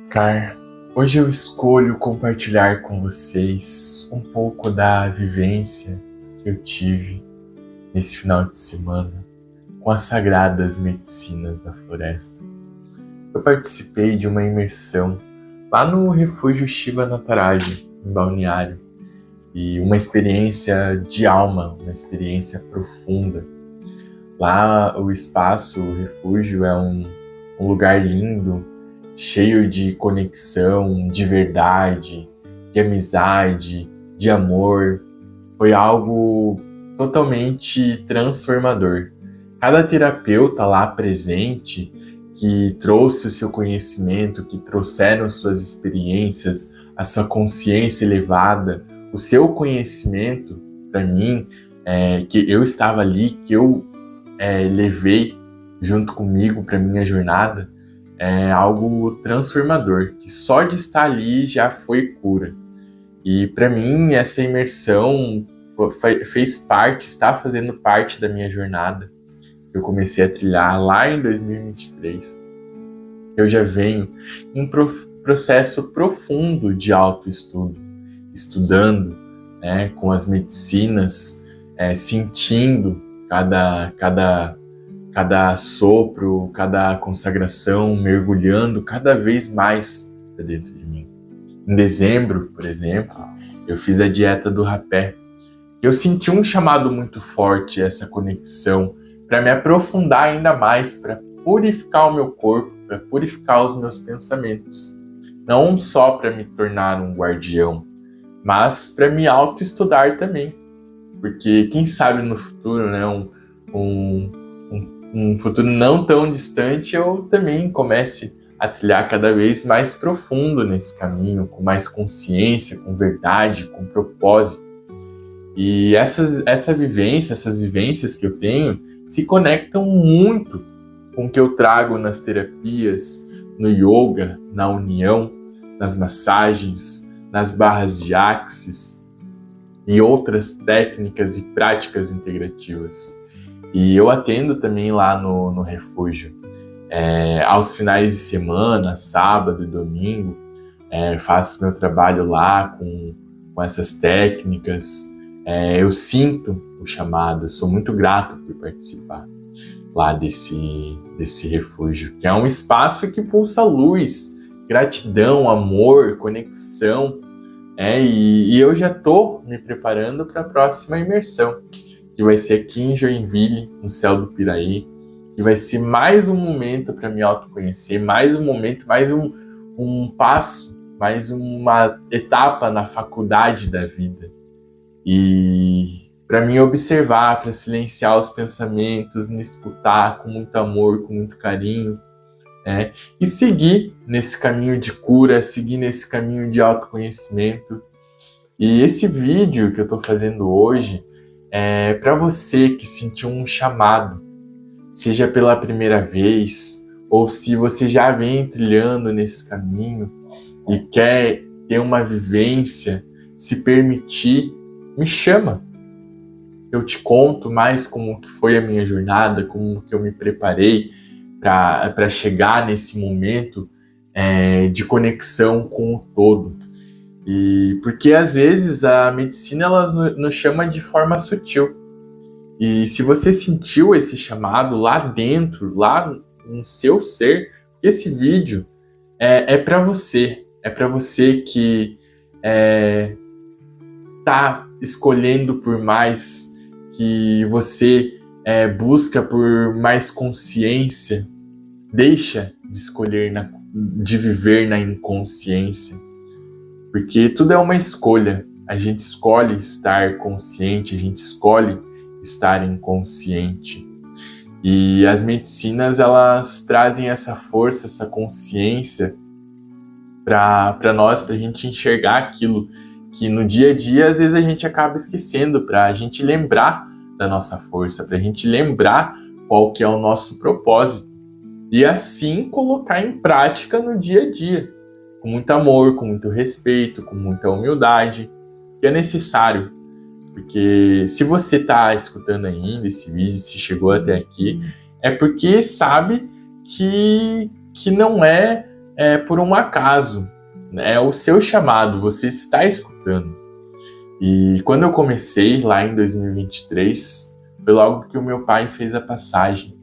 Car, hoje eu escolho compartilhar com vocês um pouco da vivência que eu tive nesse final de semana com as sagradas medicinas da floresta. Eu participei de uma imersão lá no Refúgio Shiva Nataraja, em Balneário, e uma experiência de alma, uma experiência profunda. Lá o espaço, o refúgio é um lugar lindo, cheio de conexão, de verdade, de amizade, de amor. Foi algo totalmente transformador. Cada terapeuta lá presente que trouxe o seu conhecimento, que trouxeram suas experiências, a sua consciência elevada, o seu conhecimento para mim, que eu estava ali, que eu levei junto comigo para minha jornada, é algo transformador, que só de estar ali já foi cura. E para mim essa imersão fez parte, está fazendo parte da minha jornada. Eu comecei a trilhar lá em 2023. Eu já venho em um processo profundo de autoestudo, estudando, com as medicinas, sentindo cada sopro, cada consagração, mergulhando cada vez mais para dentro de mim. Em dezembro, por exemplo, eu fiz a dieta do rapé. Eu senti um chamado muito forte, essa conexão, para me aprofundar ainda mais, para purificar o meu corpo, para purificar os meus pensamentos. Não só para me tornar um guardião, mas para me autoestudar também. Porque quem sabe no futuro, né, um futuro não tão distante, eu também comece a trilhar cada vez mais profundo nesse caminho, com mais consciência, com verdade, com propósito. E essas vivências que eu tenho se conectam muito com o que eu trago nas terapias, no yoga, na união, nas massagens, nas barras de axis e outras técnicas e práticas integrativas. E eu atendo também lá no refúgio. Aos finais de semana, sábado e domingo, faço meu trabalho lá com essas técnicas. Eu sinto o chamado, eu sou muito grato por participar lá desse refúgio, que é um espaço que pulsa luz, gratidão, amor, conexão. E eu já estou me preparando para a próxima imersão, que vai ser aqui em Joinville, no Céu do Piraí, que vai ser mais um momento para me autoconhecer, mais um momento, mais um passo, mais uma etapa na faculdade da vida. E para mim observar, para silenciar os pensamentos, me escutar com muito amor, com muito carinho, e seguir nesse caminho de cura, seguir nesse caminho de autoconhecimento. E esse vídeo que eu estou fazendo hoje é para você que sentiu um chamado, seja pela primeira vez, ou se você já vem trilhando nesse caminho e quer ter uma vivência, se permitir, me chama. Eu te conto mais como que foi a minha jornada, como que eu me preparei para chegar nesse momento de conexão com o todo. E porque às vezes a medicina ela nos chama de forma sutil. E se você sentiu esse chamado lá dentro, lá no seu ser, esse vídeo é para você. É para você que está escolhendo por mais, que você busca por mais consciência. Deixa de escolher, de viver na inconsciência. Porque tudo é uma escolha. A gente escolhe estar consciente, a gente escolhe estar inconsciente. E as medicinas, elas trazem essa força, essa consciência para nós, para a gente enxergar aquilo que no dia a dia, às vezes a gente acaba esquecendo, para a gente lembrar da nossa força, para a gente lembrar qual que é o nosso propósito. E assim colocar em prática no dia a dia, com muito amor, com muito respeito, com muita humildade, que é necessário. Porque se você está escutando ainda esse vídeo, se chegou até aqui, é porque sabe que não é por um acaso. É o seu chamado, você está escutando. E quando eu comecei lá em 2023, foi logo que o meu pai fez a passagem.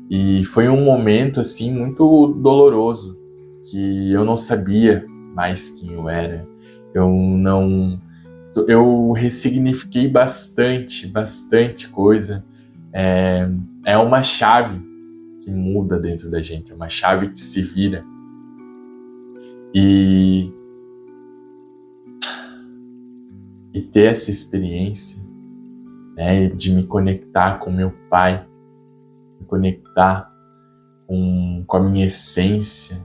E foi um momento assim muito doloroso, que eu não sabia mais quem eu era. Eu não eu ressignifiquei bastante coisa. É uma chave que muda dentro da gente, é uma chave que se vira. E ter essa experiência, né, de me conectar com meu pai, me conectar com a minha essência,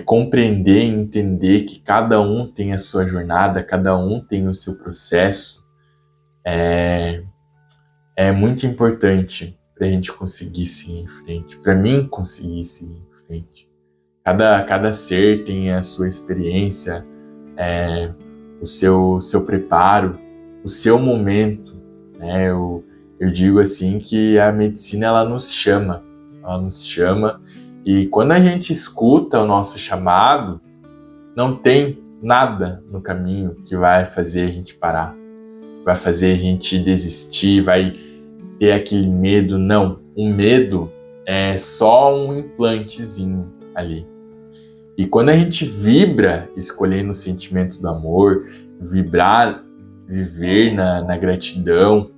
compreender e entender que cada um tem a sua jornada, cada um tem o seu processo, é muito importante para a gente conseguir seguir em frente, para mim conseguir seguir em frente. Cada ser tem a sua experiência, o seu preparo, o seu momento, né? Eu digo assim que a medicina ela nos chama e quando a gente escuta o nosso chamado, não tem nada no caminho que vai fazer a gente parar, vai fazer a gente desistir, vai ter aquele medo. Não, o medo é só um implantezinho ali. E quando a gente vibra escolhendo o sentimento do amor, vibrar, viver na gratidão,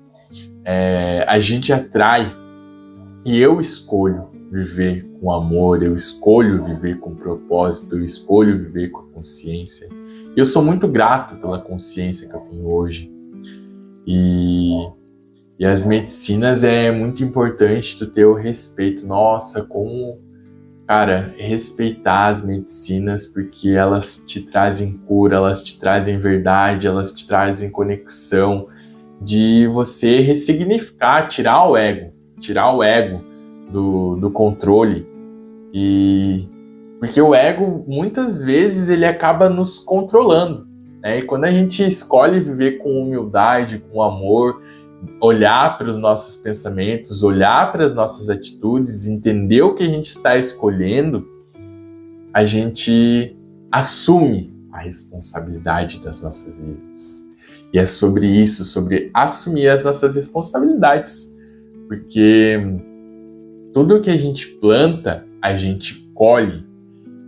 a gente atrai. E eu escolho viver com amor, eu escolho viver com propósito, eu escolho viver com a consciência. Eu sou muito grato pela consciência que eu tenho hoje. E as medicinas é muito importante tu ter o respeito. Nossa, como, cara, respeitar as medicinas, porque elas te trazem cura, elas te trazem verdade, elas te trazem conexão, de você ressignificar, tirar o ego do controle. E porque o ego, muitas vezes, ele acaba nos controlando, né? E quando a gente escolhe viver com humildade, com amor, olhar para os nossos pensamentos, olhar para as nossas atitudes, entender o que a gente está escolhendo, a gente assume a responsabilidade das nossas vidas. E é sobre isso, sobre assumir as nossas responsabilidades. Porque tudo que a gente planta, a gente colhe.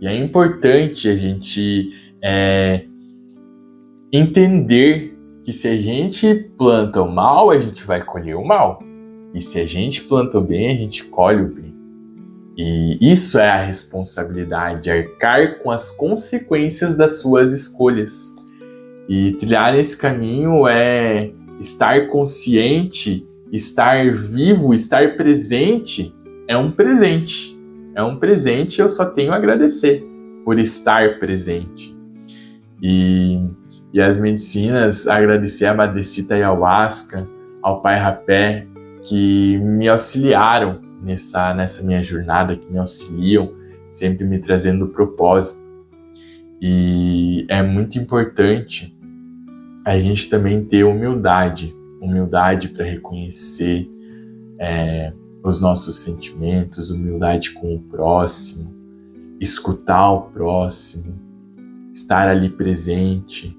E é importante a gente entender que se a gente planta o mal, a gente vai colher o mal. E se a gente planta o bem, a gente colhe o bem. E isso é a responsabilidade, arcar com as consequências das suas escolhas. E trilhar esse caminho é estar consciente, estar vivo, estar presente. É um presente. É um presente e eu só tenho a agradecer por estar presente. E as medicinas, agradecer a Madrecita Ayahuasca, ao Pai Rapé, que me auxiliaram nessa minha jornada, que me auxiliam, sempre me trazendo propósito. E é muito importante a gente também ter humildade para reconhecer os nossos sentimentos, humildade com o próximo, escutar o próximo, estar ali presente,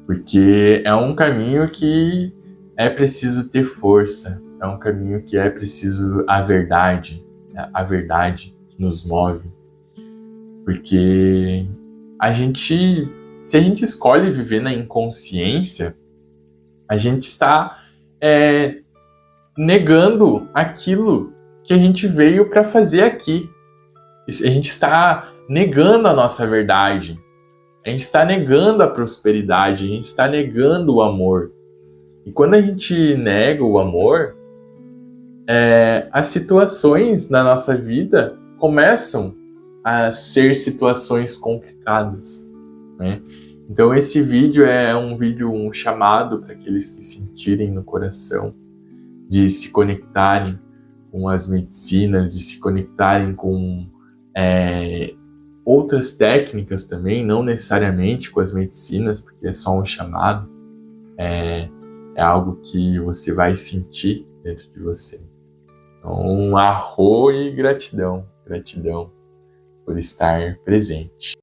porque é um caminho que é preciso ter força, é um caminho que é preciso a verdade que nos move, porque se a gente escolhe viver na inconsciência, a gente está negando aquilo que a gente veio para fazer aqui. A gente está negando a nossa verdade. A gente está negando a prosperidade. A gente está negando o amor. E quando a gente nega o amor, as situações na nossa vida começam a ser situações complicadas, né? Então esse vídeo é um chamado para aqueles que sentirem no coração de se conectarem com as medicinas, de se conectarem com outras técnicas também, não necessariamente com as medicinas, porque é só um chamado, é algo que você vai sentir dentro de você. Então, arro e gratidão. por estar presente.